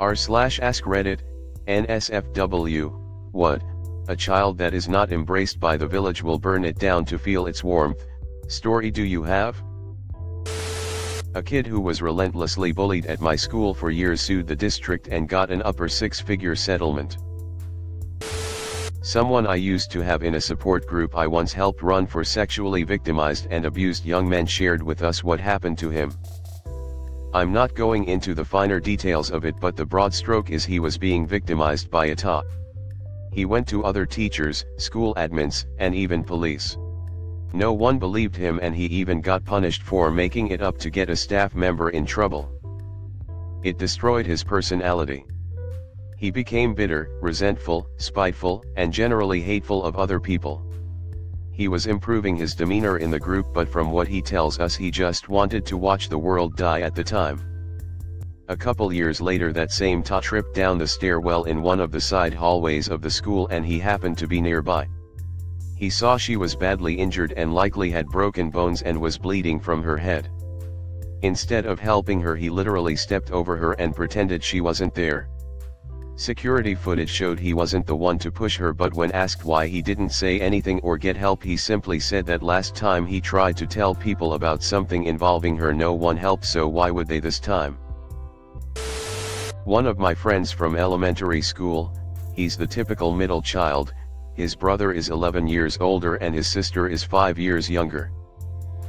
r/AskReddit, nsfw, what, a child that is not embraced by the village will burn it down to feel its warmth, story do you have? A kid who was relentlessly bullied at my school for years sued the district and got an upper six-figure settlement. Someone I used to have in a support group I once helped run for sexually victimized and abused young men shared with us what happened to him. I'm not going into the finer details of it, but the broad stroke is he was being victimized by a top. He went to other teachers, school admins, and even police. No one believed him, and he even got punished for making it up to get a staff member in trouble. It destroyed his personality. He became bitter, resentful, spiteful, and generally hateful of other people. He was improving his demeanor in the group, but from what he tells us, he just wanted to watch the world die at the time. A couple years later, that same Ta tripped down the stairwell in one of the side hallways of the school, and he happened to be nearby. He saw she was badly injured and likely had broken bones and was bleeding from her head. Instead of helping her, he literally stepped over her and pretended she wasn't there. Security footage showed he wasn't the one to push her, but when asked why, he didn't say anything or get help. He simply said that last time he tried to tell people about something involving her, no one helped, so why would they this time? One of my friends from elementary school, he's the typical middle child. His brother is 11 years older and his sister is 5 years younger.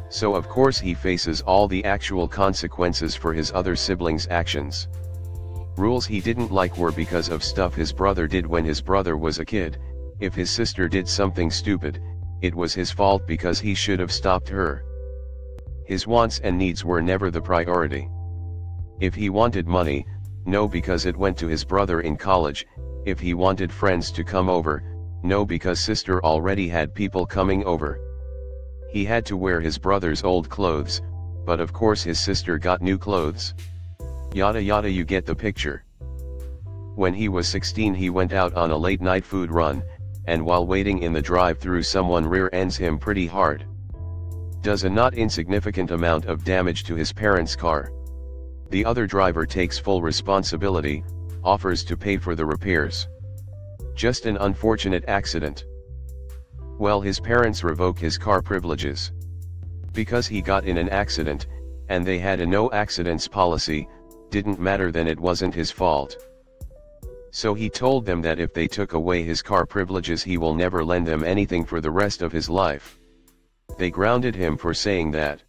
So of course he faces all the actual consequences for his other siblings' actions. Rules he didn't like were because of stuff his brother did when his brother was a kid. If his sister did something stupid, it was his fault because he should have stopped her. His wants and needs were never the priority. If he wanted money, no, because it went to his brother in college. If he wanted friends to come over, no, because sister already had people coming over. He had to wear his brother's old clothes, but of course his sister got new clothes. Yada yada, you get the picture. When he was 16, he went out on a late night food run, and while waiting in the drive-thru, someone rear-ends him pretty hard. Does a not insignificant amount of damage to his parents' car. The other driver takes full responsibility, offers to pay for the repairs. Just an unfortunate accident. Well, his parents revoke his car privileges. Because he got in an accident, and they had a no accidents policy. Didn't matter then, it wasn't his fault. So he told them that if they took away his car privileges, he will never lend them anything for the rest of his life. They grounded him for saying that.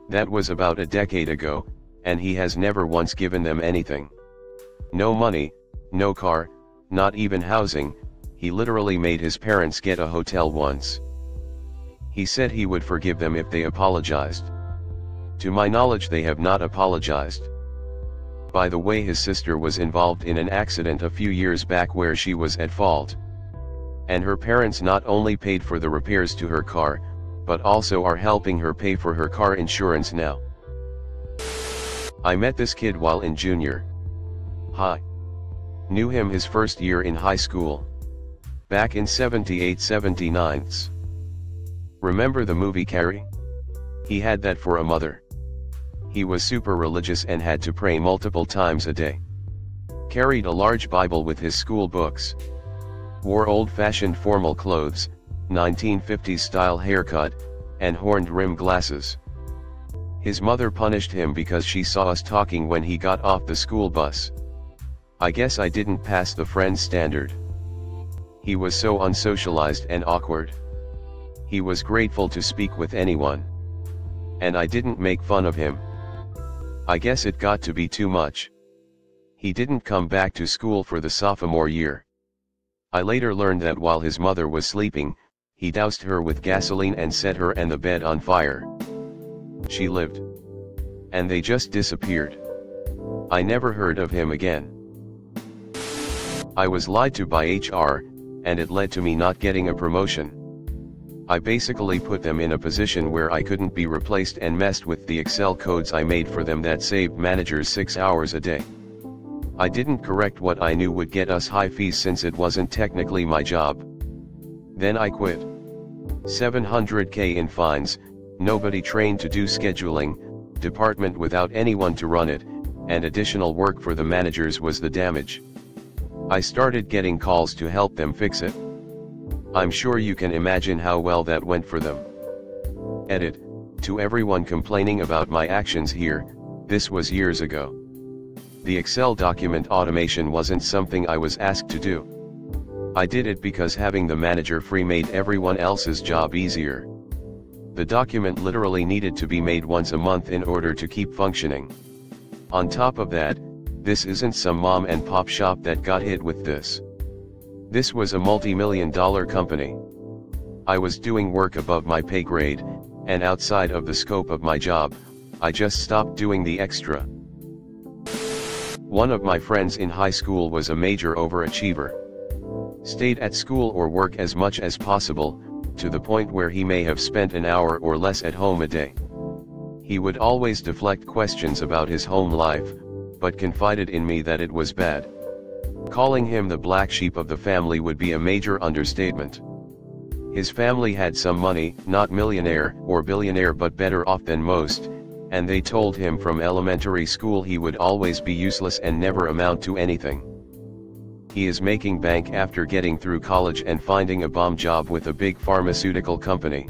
That was about a decade ago, and he has never once given them anything. No money, no car, not even housing. He literally made his parents get a hotel once. He said he would forgive them if they apologized. To my knowledge, they have not apologized. By the way, his sister was involved in an accident a few years back where she was at fault. And her parents not only paid for the repairs to her car, but also are helping her pay for her car insurance now. I met this kid while in junior high. Knew him his first year in high school. Back in 78-79. Remember the movie Carrie? He had that for a mother. He was super religious and had to pray multiple times a day. Carried a large Bible with his school books. Wore old-fashioned formal clothes, 1950s style haircut, and horned rim glasses. His mother punished him because she saw us talking when he got off the school bus. I guess I didn't pass the friend standard. He was so unsocialized and awkward. He was grateful to speak with anyone. And I didn't make fun of him. I guess it got to be too much. He didn't come back to school for the sophomore year. I later learned that while his mother was sleeping, he doused her with gasoline and set her and the bed on fire. She lived. And they just disappeared. I never heard of him again. I was lied to by HR, and it led to me not getting a promotion. I basically put them in a position where I couldn't be replaced and messed with the Excel codes I made for them that saved managers 6 hours a day. I didn't correct what I knew would get us high fees since it wasn't technically my job. Then I quit. $700K in fines, nobody trained to do scheduling, department without anyone to run it, and additional work for the managers was the damage. I started getting calls to help them fix it. I'm sure you can imagine how well that went for them. Edit. To everyone complaining about my actions here, this was years ago. The Excel document automation wasn't something I was asked to do. I did it because having the manager free made everyone else's job easier. The document literally needed to be made once a month in order to keep functioning. On top of that, this isn't some mom and pop shop that got hit with this. This was a multi-million-dollar company. I was doing work above my pay grade, and outside of the scope of my job. I just stopped doing the extra. One of my friends in high school was a major overachiever. Stayed at school or work as much as possible, to the point where he may have spent an hour or less at home a day. He would always deflect questions about his home life, but confided in me that it was bad. Calling him the black sheep of the family would be a major understatement. His family had some money, not millionaire or billionaire but better off than most, and they told him from elementary school he would always be useless and never amount to anything. He is making bank after getting through college and finding a bomb job with a big pharmaceutical company.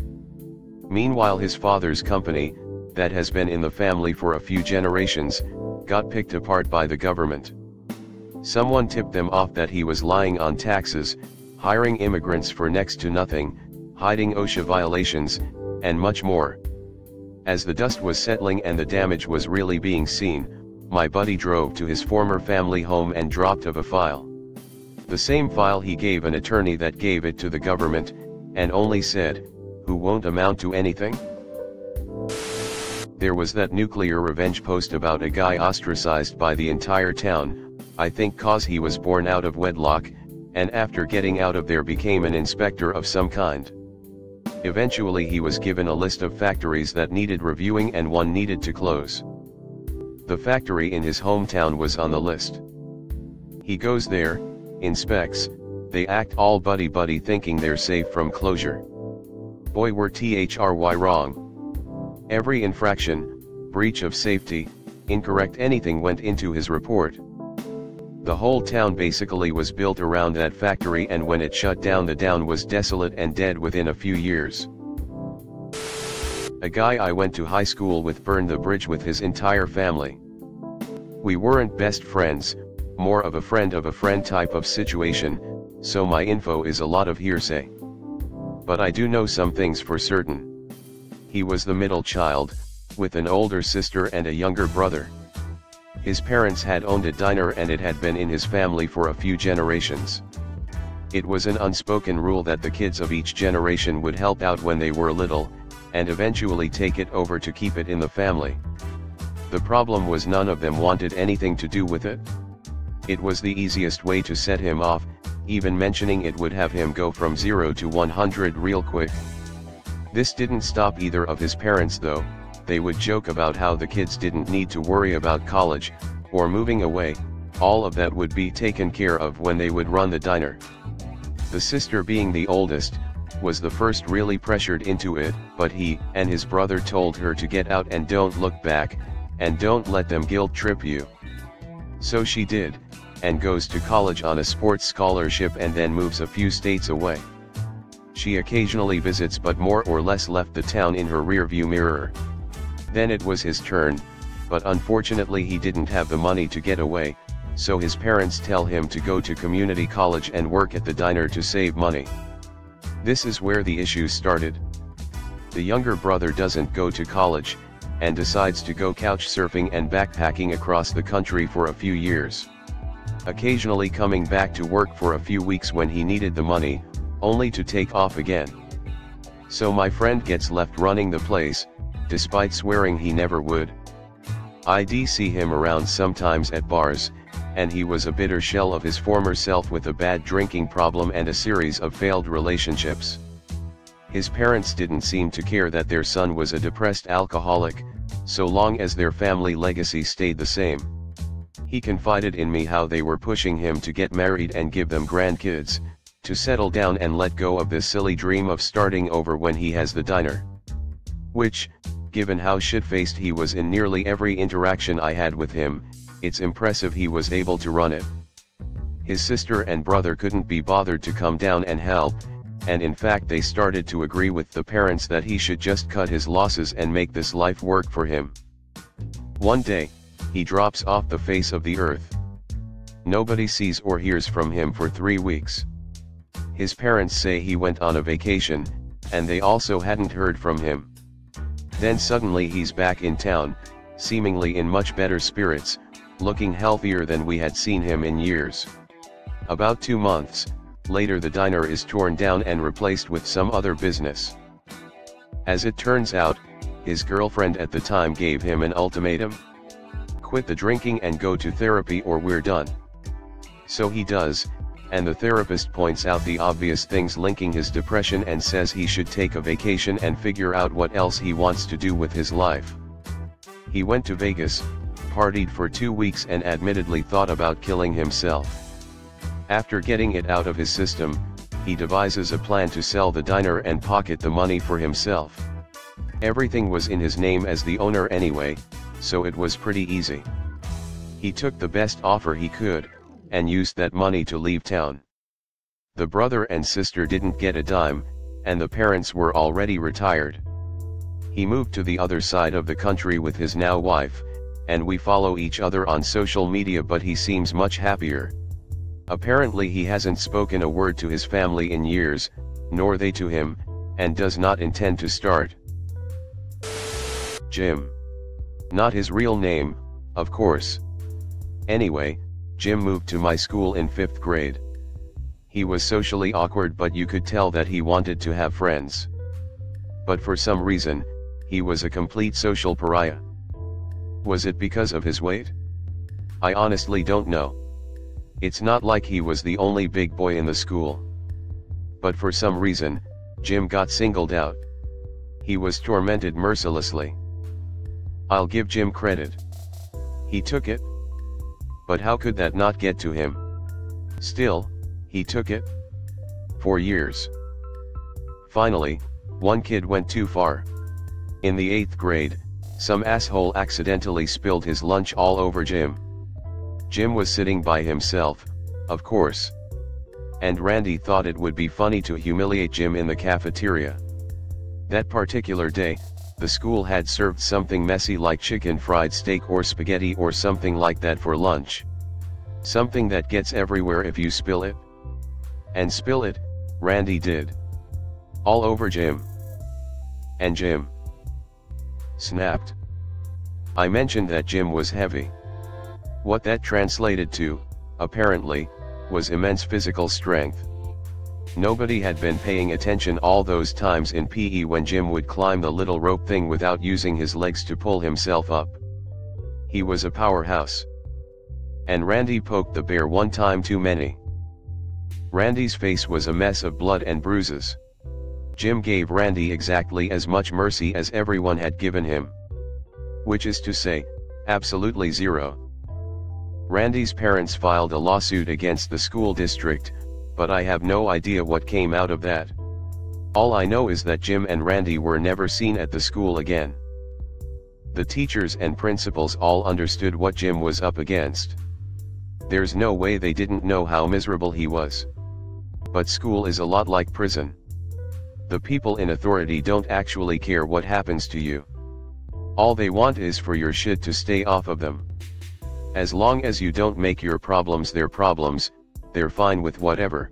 Meanwhile, his father's company, that has been in the family for a few generations, got picked apart by the government. Someone tipped them off that he was lying on taxes, hiring immigrants for next to nothing, hiding OSHA violations, and much more. As the dust was settling and the damage was really being seen, my buddy drove to his former family home and dropped off a file. The same file he gave an attorney that gave it to the government, and only said, "Who won't amount to anything?" There was that nuclear revenge post about a guy ostracized by the entire town, I think cause he was born out of wedlock, and after getting out of there became an inspector of some kind. Eventually he was given a list of factories that needed reviewing and one needed to close. The factory in his hometown was on the list. He goes there, inspects, they act all buddy-buddy thinking they're safe from closure. Boy, were THRY wrong. Every infraction, breach of safety, incorrect anything went into his report. The whole town basically was built around that factory, and when it shut down the town was desolate and dead within a few years. A guy I went to high school with burned the bridge with his entire family. We weren't best friends, more of a friend type of situation, so my info is a lot of hearsay. But I do know some things for certain. He was the middle child, with an older sister and a younger brother. His parents had owned a diner and it had been in his family for a few generations. It was an unspoken rule that the kids of each generation would help out when they were little, and eventually take it over to keep it in the family. The problem was none of them wanted anything to do with it. It was the easiest way to set him off, even mentioning it would have him go from 0 to 100 real quick. This didn't stop either of his parents though. They would joke about how the kids didn't need to worry about college, or moving away, all of that would be taken care of when they would run the diner. The sister, being the oldest, was the first really pressured into it, but he and his brother told her to get out and don't look back, and don't let them guilt trip you. So she did, and goes to college on a sports scholarship and then moves a few states away. She occasionally visits but more or less left the town in her rearview mirror. Then it was his turn, but unfortunately he didn't have the money to get away, so his parents tell him to go to community college and work at the diner to save money. This is where the issues started. The younger brother doesn't go to college, and decides to go couch surfing and backpacking across the country for a few years. Occasionally coming back to work for a few weeks when he needed the money, only to take off again. So my friend gets left running the place, despite swearing he never would. I'd see him around sometimes at bars, and he was a bitter shell of his former self with a bad drinking problem and a series of failed relationships. His parents didn't seem to care that their son was a depressed alcoholic, so long as their family legacy stayed the same. He confided in me how they were pushing him to get married and give them grandkids, to settle down and let go of this silly dream of starting over when he has the diner. Which, given how shit-faced he was in nearly every interaction I had with him, it's impressive he was able to run it. His sister and brother couldn't be bothered to come down and help, and in fact they started to agree with the parents that he should just cut his losses and make this life work for him. One day, he drops off the face of the earth. Nobody sees or hears from him for 3 weeks. His parents say he went on a vacation, and they also hadn't heard from him. Then suddenly he's back in town, seemingly in much better spirits, looking healthier than we had seen him in years. About 2 months later, the diner is torn down and replaced with some other business. As it turns out, his girlfriend at the time gave him an ultimatum: quit the drinking and go to therapy or we're done. So he does, and the therapist points out the obvious things linking his depression and says he should take a vacation and figure out what else he wants to do with his life. He went to Vegas, partied for 2 weeks and admittedly thought about killing himself. After getting it out of his system, he devises a plan to sell the diner and pocket the money for himself. Everything was in his name as the owner anyway, so it was pretty easy. He took the best offer he could, and used that money to leave town. The brother and sister didn't get a dime, and the parents were already retired. He moved to the other side of the country with his now wife, and we follow each other on social media, but he seems much happier. Apparently he hasn't spoken a word to his family in years, nor they to him, and does not intend to start. Jim. Not his real name, of course. Anyway, Jim moved to my school in 5th grade. He was socially awkward, but you could tell that he wanted to have friends. But for some reason, he was a complete social pariah. Was it because of his weight? I honestly don't know. It's not like he was the only big boy in the school. But for some reason, Jim got singled out. He was tormented mercilessly. I'll give Jim credit. He took it. But how could that not get to him? Still, he took it. For years. Finally, one kid went too far. In the 8th grade, some asshole accidentally spilled his lunch all over Jim. Jim was sitting by himself, of course. And Randy thought it would be funny to humiliate Jim in the cafeteria. That particular day, the school had served something messy like chicken fried steak or spaghetti or something like that for lunch. Something that gets everywhere if you spill it. And spill it, Randy did. All over Jim. And Jim snapped. I mentioned that Jim was heavy. What that translated to, apparently, was immense physical strength. Nobody had been paying attention all those times in PE when Jim would climb the little rope thing without using his legs to pull himself up. He was a powerhouse. And Randy poked the bear one time too many. Randy's face was a mess of blood and bruises. Jim gave Randy exactly as much mercy as everyone had given him. Which is to say, absolutely zero. Randy's parents filed a lawsuit against the school district, but I have no idea what came out of that. All I know is that Jim and Randy were never seen at the school again. The teachers and principals all understood what Jim was up against. There's no way they didn't know how miserable he was. But school is a lot like prison. The people in authority don't actually care what happens to you. All they want is for your shit to stay off of them. As long as you don't make your problems their problems, they're fine with whatever.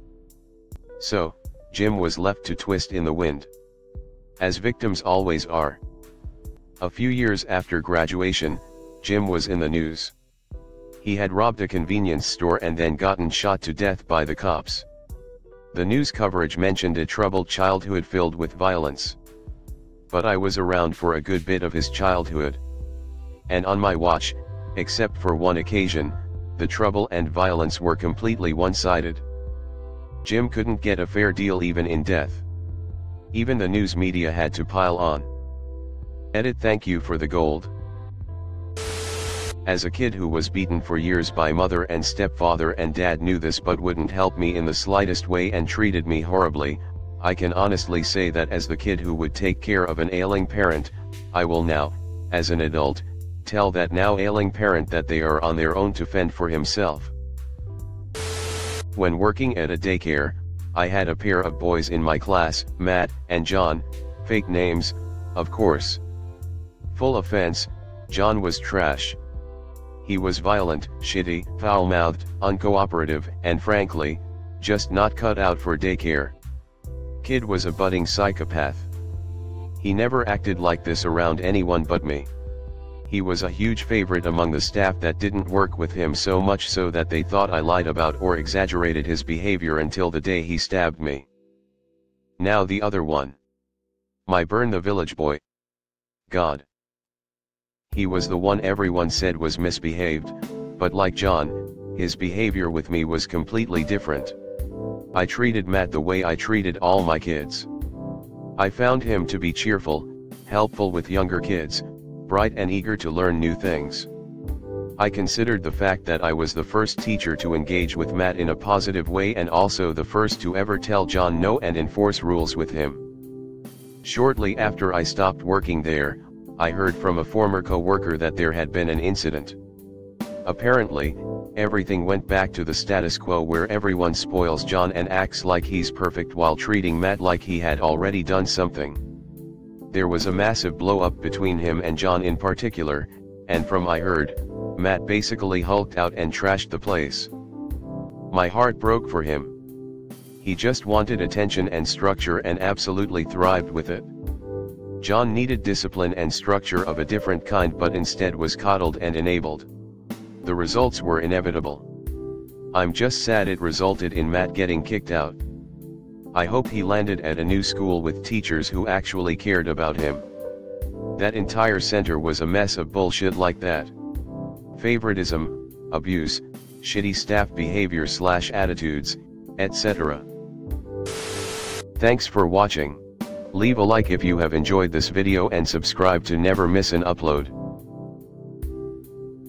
So, Jim was left to twist in the wind. As victims always are. A few years after graduation, Jim was in the news. He had robbed a convenience store and then gotten shot to death by the cops. The news coverage mentioned a troubled childhood filled with violence. But I was around for a good bit of his childhood. And on my watch, except for one occasion, the trouble and violence were completely one-sided. Jim couldn't get a fair deal even in death. Even the news media had to pile on. Edit. Thank you for the gold. As a kid who was beaten for years by mother and stepfather, and dad knew this but wouldn't help me in the slightest way and treated me horribly, I can honestly say that as the kid who would take care of an ailing parent, I will now, as an adult, tell that now ailing parent that they are on their own to fend for himself. When working at a daycare, I had a pair of boys in my class, Matt and John, fake names, of course. Full offense, John was trash. He was violent, shitty, foul-mouthed, uncooperative, and frankly, just not cut out for daycare. Kid was a budding psychopath. He never acted like this around anyone but me. He was a huge favorite among the staff that didn't work with him, so much so that they thought I lied about or exaggerated his behavior until the day he stabbed me. Now the other one. My Burn the Village boy. God. He was the one everyone said was misbehaved, but like John, his behavior with me was completely different. I treated Matt the way I treated all my kids. I found him to be cheerful, helpful with younger kids, bright and eager to learn new things. I considered the fact that I was the first teacher to engage with Matt in a positive way and also the first to ever tell John no and enforce rules with him. Shortly after I stopped working there, I heard from a former co-worker that there had been an incident. Apparently, everything went back to the status quo where everyone spoils John and acts like he's perfect while treating Matt like he had already done something. There was a massive blow-up between him and John in particular, and from I heard, Matt basically hulked out and trashed the place. My heart broke for him. He just wanted attention and structure and absolutely thrived with it. John needed discipline and structure of a different kind, but instead was coddled and enabled. The results were inevitable. I'm just sad it resulted in Matt getting kicked out. I hope he landed at a new school with teachers who actually cared about him. That entire center was a mess of bullshit like that. Favoritism, abuse, shitty staff behavior / attitudes, etc. Thanks for watching. Leave a like if you have enjoyed this video and subscribe to never miss an upload.